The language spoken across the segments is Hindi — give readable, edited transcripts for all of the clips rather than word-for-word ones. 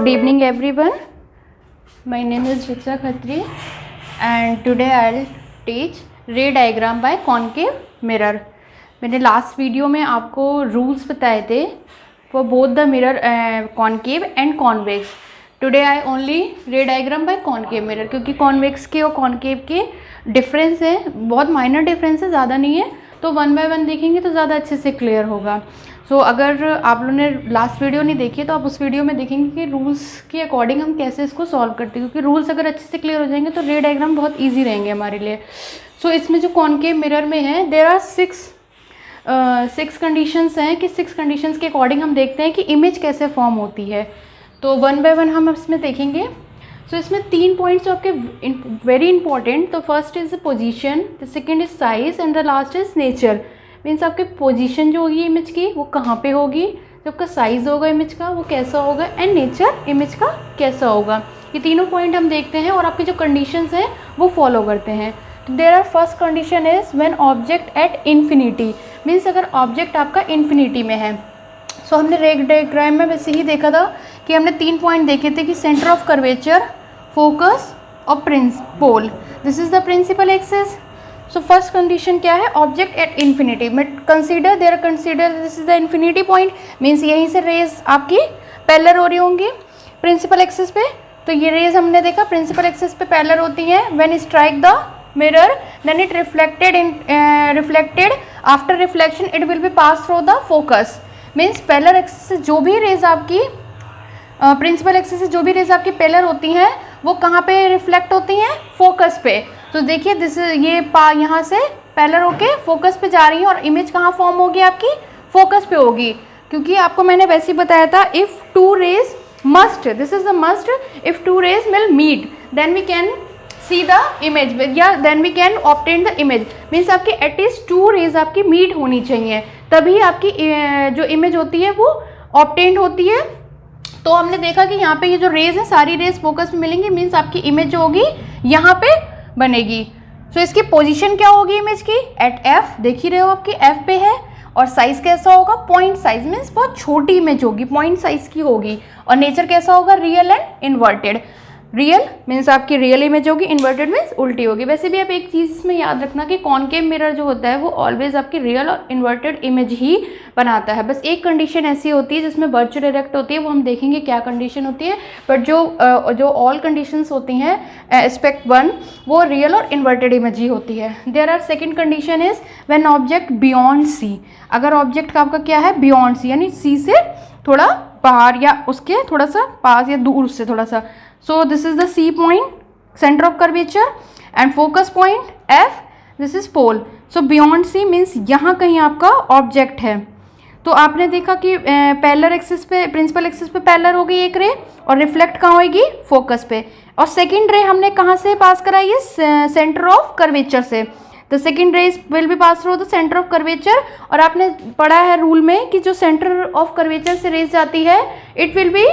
Good evening everyone. My name is Richa Khatri and today I'll teach ray diagram by concave mirror. मैंने लास्ट वीडियो में आपको रूल्स बताए थे for both the mirror concave and convex. Today I only ray diagram by concave mirror, क्योंकि कॉन्वेक्स के और कॉन्केव के डिफरेंस है, बहुत माइनर डिफरेंस है, ज़्यादा नहीं है. तो वन बाय वन देखेंगे तो ज़्यादा अच्छे से क्लियर होगा. सो अगर आप लोगों ने लास्ट वीडियो नहीं देखी है तो आप उस वीडियो में देखेंगे कि रूल्स के अकॉर्डिंग हम कैसे इसको सॉल्व करते हैं, क्योंकि रूल्स अगर अच्छे से क्लियर हो जाएंगे तो रे डायग्राम बहुत ईजी रहेंगे हमारे लिए. सो इसमें जो कॉन्केव मिरर में है देयर आर सिक्स कंडीशंस हैं कि 6 कंडीशंस के अकॉर्डिंग हम देखते हैं कि इमेज कैसे फॉर्म होती है. तो वन बाय वन हम इसमें देखेंगे. सो इसमें 3 पॉइंट्स आपके वेरी इंपॉर्टेंट. तो first is position, the second is size and the last is nature. Means आपकी पोजीशन जो होगी इमेज की वो कहाँ पे होगी, जो आपका साइज़ होगा इमेज का वो कैसा होगा, एंड नेचर इमेज का कैसा होगा. ये तीनों पॉइंट हम देखते हैं और आपकी जो कंडीशंस हैं वो फॉलो करते हैं. तो there are first condition is when object at infinity. Means अगर ऑब्जेक्ट आपका इन्फिनिटी में है. सो हमने रे डायग्राम में वैसे ही देखा था कि हमने 3 पॉइंट देखे थे कि सेंटर ऑफ कर्वेचर, फोकस और pole. This is the principal axis. So first condition क्या है, ऑब्जेक्ट एट इन्फिनिटी में consider this is the infinity point. Means यहीं से रेज आपकी पैरेलल हो रही होंगी प्रिंसिपल एक्सिस पे. तो ये रेज हमने देखा प्रिंसिपल एक्सिस पे पैरेलल होती हैं. When strike the mirror then it reflected after reflection it will be pass through the focus. Means parallel axis से जो भी रेज आपकी प्रिंसिपल एक्सिस से जो भी रेज आपकी पैरेलल होती हैं वो कहाँ पे रिफ्लेक्ट होती हैं, फोकस पे. तो देखिए दिस ये यहाँ से पैरेलल होके फोकस पे जा रही है और इमेज कहाँ फॉर्म होगी आपकी, फोकस पे होगी. क्योंकि आपको मैंने वैसे ही बताया था if 2 rays must, this is the must, if 2 rays will meet then we can see the image या then we can obtain the image. Means आपकी एटलीस्ट 2 रेज आपकी मीट होनी चाहिए तभी आपकी जो इमेज होती है वो ऑब्टेन होती है. तो हमने देखा कि यहाँ पे ये जो रेज है सारी रेज फोकस में मिलेंगी. मीन्स आपकी इमेज जो होगी यहाँ पे बनेगी. सो इसकी पोजीशन क्या होगी इमेज की, एट एफ. देख ही रहे हो आपकी एफ पे है. और साइज कैसा होगा, पॉइंट साइज. मीन्स बहुत छोटी इमेज होगी, पॉइंट साइज की होगी. और नेचर कैसा होगा, real and inverted. Real means आपकी रियल इमेज होगी, इन्वर्टेड मीन्स उल्टी होगी. वैसे भी आप एक चीज़ इसमें याद रखना कि कॉन्केव मिरर जो होता है वो ऑलवेज आपकी रियल और इन्वर्टेड इमेज ही बनाता है. बस एक कंडीशन ऐसी होती है जिसमें वर्चुअल इरेक्ट होती है, वो हम देखेंगे क्या कंडीशन होती है. बट जो ऑल कंडीशंस होती हैं एस्पेक्ट 1 वो रियल और इन्वर्टेड इमेज ही होती है. There are second condition is when object beyond C. अगर ऑब्जेक्ट का आपका क्या है, बियॉन्ड सी, यानी सी से थोड़ा बाहर या उसके थोड़ा सा पास या दूर उससे थोड़ा सा. So this is the C point, center of curvature, and focus point F. This is pole. So beyond C means यहाँ कहीं आपका ऑब्जेक्ट है. तो आपने देखा कि पैरेलल एक्सिस पे, प्रिंसिपल एक्सिस पे पैरेलल हो गई एक रे और रिफ्लेक्ट कहाँ होगी, फोकस पे. और सेकंड रे हमने कहाँ से पास कराई है, सेंटर ऑफ कर्वेचर से. द सेकंड रे will be pass through the centre of curvature. और आपने पढ़ा है रूल में कि जो सेंटर ऑफ कर्वेचर से रेज जाती है it will be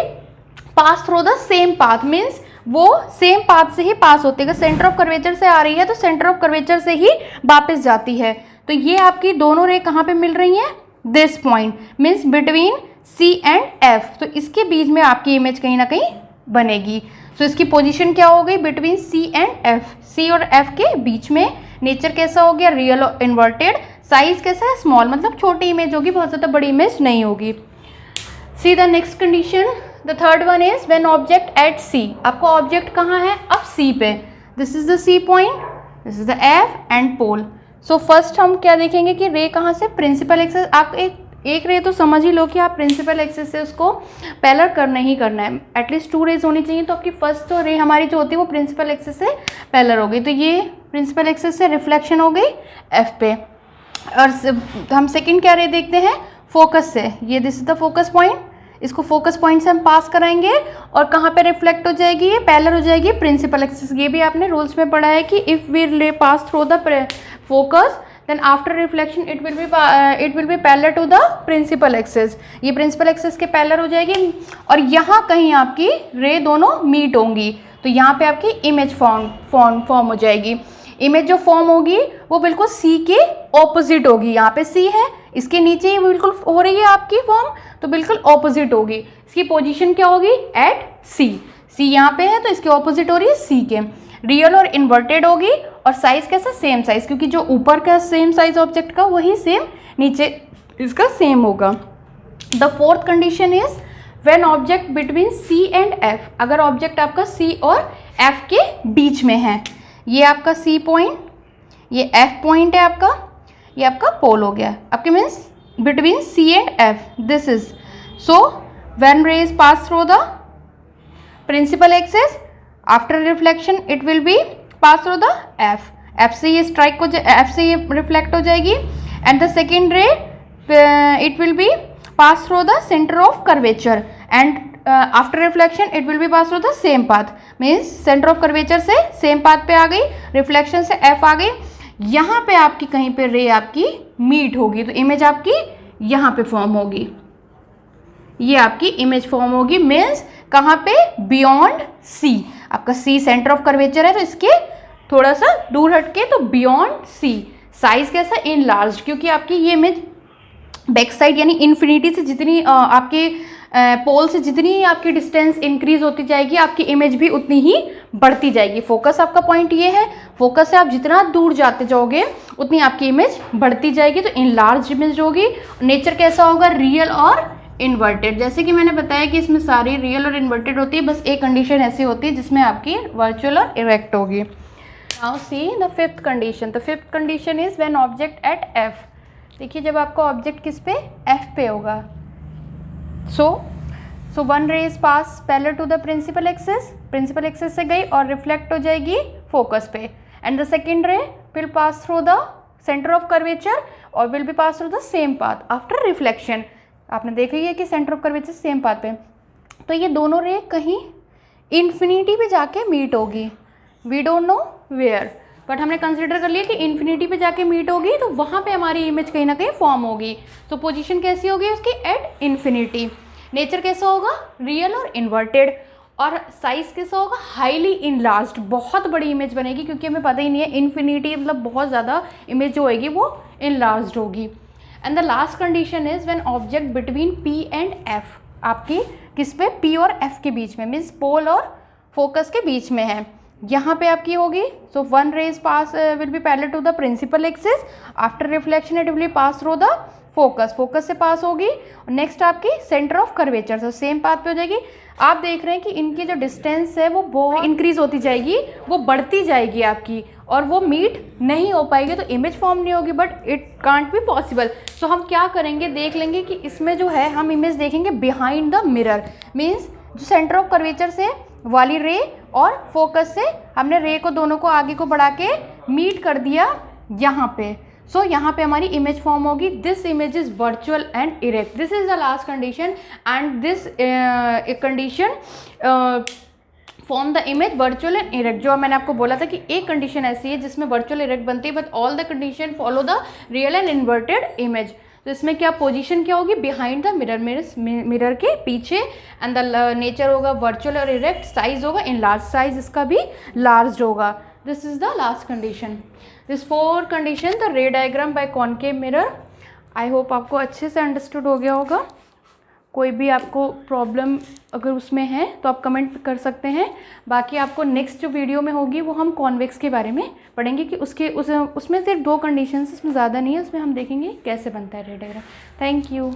pass through the same path. Means वो सेम पाथ से ही पास होती है. अगर सेंटर ऑफ कर्वेचर से आ रही है तो सेंटर ऑफ कर्वेचर से ही वापस जाती है. तो ये आपकी दोनों रे कहाँ पे मिल रही हैं, this point means between C and F. तो इसके बीच में आपकी इमेज कहीं ना कहीं बनेगी. तो इसकी पोजीशन क्या हो गई, between C and F. C और F के बीच में. नेचर कैसा हो गया, रियल और इन्वर्टेड. साइज कैसा है, स्मॉल, मतलब छोटी इमेज होगी, बहुत ज़्यादा बड़ी इमेज नहीं होगी. See the next condition. The third one is when object at C. आपको ऑब्जेक्ट कहाँ है, अब C पे. This is the C point, this is the F and pole. So first हम क्या देखेंगे कि रे कहाँ से, प्रिंसिपल एक्सिस. आप एक रे तो समझ ही लो कि आप प्रिंसिपल एक्सिस से उसको पैरेलल करना ही करना है. एटलीस्ट 2 रेज होनी चाहिए. तो आपकी फर्स्ट तो रे हमारी जो होती है वो प्रिंसिपल एक्सिस से पैरेलल हो गई. तो ये प्रिंसिपल एक्सिस से रिफ्लेक्शन हो गई F पे. और हम सेकेंड क्या रे देखते हैं, फोकस से. ये this is the focus point. इसको फोकस पॉइंट से हम पास कराएंगे और कहाँ पे रिफ्लेक्ट हो जाएगी, ये पैरेलल हो जाएगी प्रिंसिपल एक्सिस. ये भी आपने रूल्स में पढ़ा है कि if we pass through the focus then after reflection it will be parallel to the principal axis. ये प्रिंसिपल एक्सिस के पैरेलल हो जाएगी और यहाँ कहीं आपकी रे दोनों मीट होंगी. तो यहाँ पे आपकी इमेज फॉर्म हो जाएगी. इमेज जो फॉर्म होगी वो बिल्कुल सी के ऑपोजिट होगी। यहाँ पे सी है, इसके नीचे ही बिल्कुल हो रही है आपकी फॉर्म, तो बिल्कुल ऑपोजिट होगी। इसकी पोजीशन क्या होगी? एट सी। सी यहाँ पे है तो इसके ऑपोजिट हो रही है सी के। रियल और इन्वर्टेड होगी और साइज कैसा? सेम साइज, क्योंकि जो ऊपर का सेम साइज ऑब्जेक्ट का वही सेम नीचे इसका सेम होगा। The fourth condition is when object between C and F. अगर ऑब्जेक्ट आपका सी और एफ के बीच में है, ये आपका सी पॉइंट, ये एफ पॉइंट है आपका, ये आपका पोल हो गया आपके, means between C and F. This is so when rays pass through the principal axis after reflection it will be pass through the F. F से ये स्ट्राइक को, एफ से ये रिफ्लेक्ट हो जाएगी एंड द सेकेंड रे it will B pass through the center of curvature and after reflection it will be pass through the same path, means center of curvature से same path पे आ गई, reflection से f आ गई, यहाँ पे आपकी कहीं पे रे आपकी मीट होगी तो इमेज आपकी यहाँ पे फॉर्म होगी, ये आपकी इमेज फॉर्म होगी। मीन्स कहाँ पे? Beyond C. आपका सी सेंटर ऑफ कर्वेचर है तो इसके थोड़ा सा दूर हटके, तो बियॉन्ड सी। साइज कैसा? इन लार्ज, क्योंकि आपकी ये इमेज बैक साइड यानी इन्फिनिटी से जितनी आपके पोल से जितनी आपकी डिस्टेंस इंक्रीज होती जाएगी आपकी इमेज भी उतनी ही बढ़ती जाएगी। फोकस आपका पॉइंट ये है, फोकस से आप जितना दूर जाते जाओगे उतनी आपकी इमेज बढ़ती जाएगी, तो इन लार्ज इमेज होगी। नेचर कैसा होगा? रियल और इन्वर्टेड। जैसे कि मैंने बताया कि इसमें सारी रियल और इन्वर्टेड होती है, बस एक कंडीशन ऐसी होती है जिसमें आपकी वर्चुअल और इरेक्ट होगी। Now see the fifth condition. The fifth condition is when object at F. देखिए जब आपका ऑब्जेक्ट किस पे? एफ पे होगा। So one ray is pass parallel to the principal axis, principal axis से गई और रिफ्लेक्ट हो जाएगी फोकस पे, and the second ray will pass through the centre of curvature और will be pass through the same path after reflection. आपने देख लिया कि centre of curvature same path पे, तो ये दोनों रे कहीं इन्फिनिटी पे जाके मीट होगी। We don't know where, but हमने कंसिडर कर लिया कि इन्फिनिटी पे जाके मीट होगी तो वहाँ पे हमारी इमेज कहीं ना कहीं फॉर्म होगी। तो पोजीशन कैसी होगी उसकी? At infinity. नेचर कैसा होगा? रियल और इन्वर्टेड। और साइज कैसा होगा? हाईली इनलार्ज्ड, बहुत बड़ी इमेज बनेगी, क्योंकि हमें पता ही नहीं है इन्फिनिटी मतलब बहुत ज़्यादा इमेज जो होगी वो इनलार्ज्ड होगी। And the last condition is when object between P and F. आपकी किस पे? पी और एफ के बीच में, मीन्स पोल और फोकस के बीच में है, यहाँ पे आपकी होगी। So one rays pass will be parallel to the principal axis, after reflection it will be pass through the focus, focus से पास होगी। नेक्स्ट आपकी सेंटर ऑफ कर्वेचर, तो सेम पाथ पे हो जाएगी। आप देख रहे हैं कि इनकी जो डिस्टेंस है वो बहुत इंक्रीज होती जाएगी, वो बढ़ती जाएगी आपकी, और वो मीट नहीं हो पाएगी तो इमेज फॉर्म नहीं होगी, but it can't be possible. So हम क्या करेंगे? देख लेंगे कि इसमें जो है हम इमेज देखेंगे बिहाइंड द मिरर, मीन्स जो सेंटर ऑफ कर्वेचर से वाली रे और फोकस से हमने रे को दोनों को आगे को बढ़ा के मीट कर दिया यहाँ पे। सो यहाँ पे हमारी इमेज फॉर्म होगी। This image is virtual and erect. This is the last condition and this condition form the image virtual and erect. जो मैंने आपको बोला था कि एक कंडीशन ऐसी है जिसमें वर्चुअल इरेक्ट बनती है, but all the condition follow the real and inverted image. तो इसमें क्या पोजीशन क्या होगी? बिहाइंड द मिरर, मिरर के पीछे, एंड द नेचर होगा वर्चुअल और इरेक्ट। साइज होगा इन लार्ज, साइज इसका भी लार्ज होगा। This is the last condition. दिस 4 condition the ray diagram by concave mirror. I hope आपको अच्छे से अंडरस्टूड हो गया होगा। कोई भी आपको प्रॉब्लम अगर उसमें है तो आप कमेंट कर सकते हैं। बाकी आपको नेक्स्ट जो वीडियो में होगी वो हम कॉन्वेक्स के बारे में पढ़ेंगे कि उसमें सिर्फ 2 कंडीशंस, उसमें ज़्यादा नहीं है, उसमें हम देखेंगे कैसे बनता है रे डायग्राम। Thank you.